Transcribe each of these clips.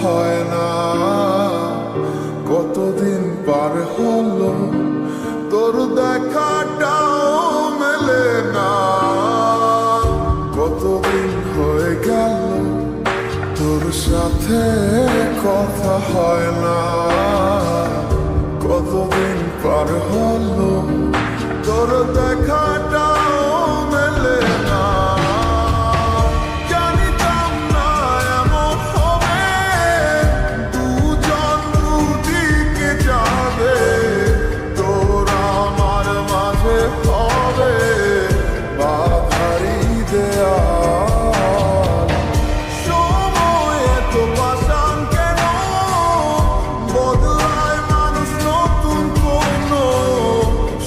হয় না। কতদিন পার হলো তোর দেখাটাও মেলে না। কতদিন হয়ে গেল তোর সাথে কথা হয় না। কতদিন পার হলো তোর দেখাটাও মেলে না। জানিতাম না এমন হবে, দুজন দুদিকে যাবে। তোর আমার মাঝে হবে বাধারি দেয়াল। সময় এত পাষাণ কেন, বদলায় মানুষ নতুন কোনো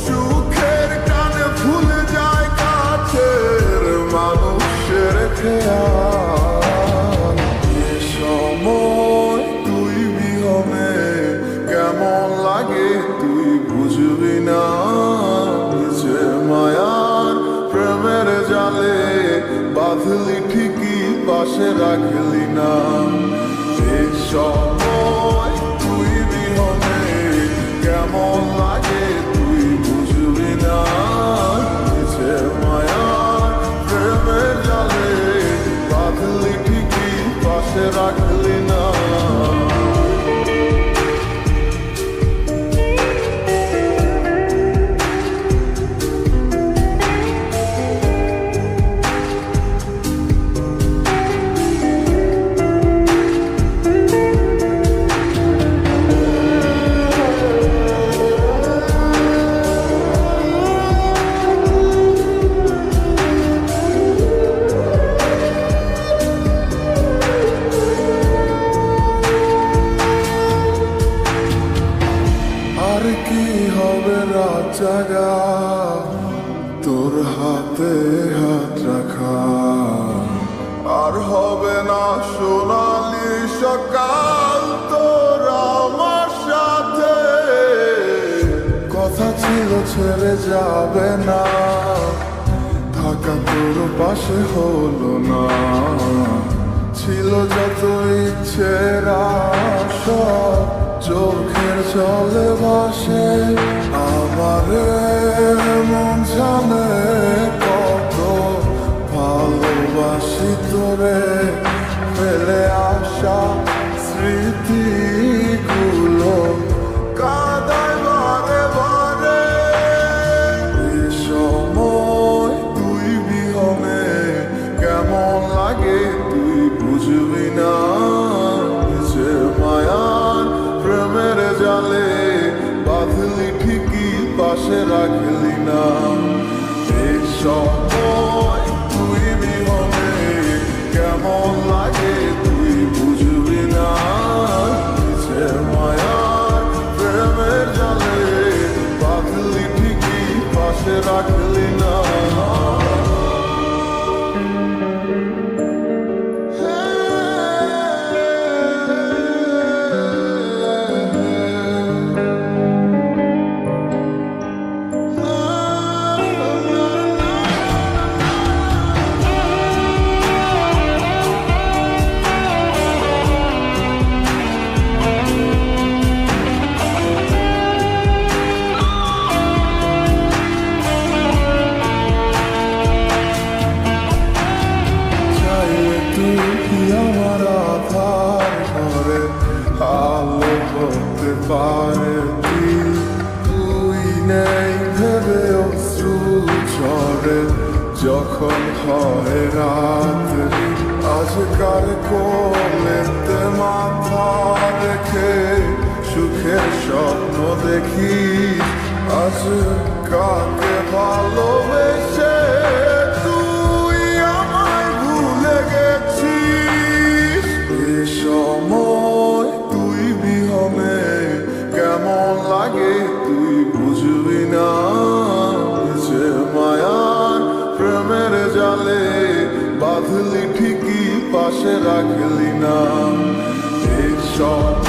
সুখের টানে ভুলে যায় কাছের মানুষের খেয়াল। এ সময় তুই বিহনে কেমন লাগে তুই বুঝবি না। যে মায়ার প্রেমের জালে বাঁধলি ঠিকই পাশে রাখলি না। এ সময় তুই বিহনে কেমন লাগে তুই বুঝবি না। যে মায়ার প্রেমের জালে বাঁধলি ঠিকই পাশে রাখলি না। আর কি হবে রাত জাগা তোর হাতে হাত রাখা। আর হবে না সোনালি সকাল তোর আমার সাথে। কথা ছিল ছেড়ে যাবে না, থাকা তোর পাশে হলো না। ছিল যত ইচ্ছের আশা চোখের জলে ভাসে। আমারে মন জানে কত ভালোবাসি তোরে। ফেলে আসা স্মৃতিগুলো কাদায় বারে বারে। এই সময় তুই বিহনে কেমন লাগে তুই বুঝবি না। যে মায়ার প্রেমের জালে বাঁধলি ঠিকই পাশে রাখলি না। এই সময় তুই বিহনে কেমন লাগে তুই বুঝবি না। যে মায়ার প্রেমের জালে বাঁধলি ঠিকই পাশে রাখলি না। আমার আধার ঘরে আলো হতে পারে তুই নেই ভেবে অশ্রু ঝরে যখন হয় রাত। আজকার কোলেতে মাথা রেখে সুখের স্বপ্ন দেখি। আজ কাকে ভালোবেসে তুই আমায় ভুলে গেছিস। এ সময় তুই বিহনে কেমন লাগে তুই বুঝবি না। যে মায়ার প্রেমের জালে বাঁধলি ঠিকই পাশে রাখলি না। এই সব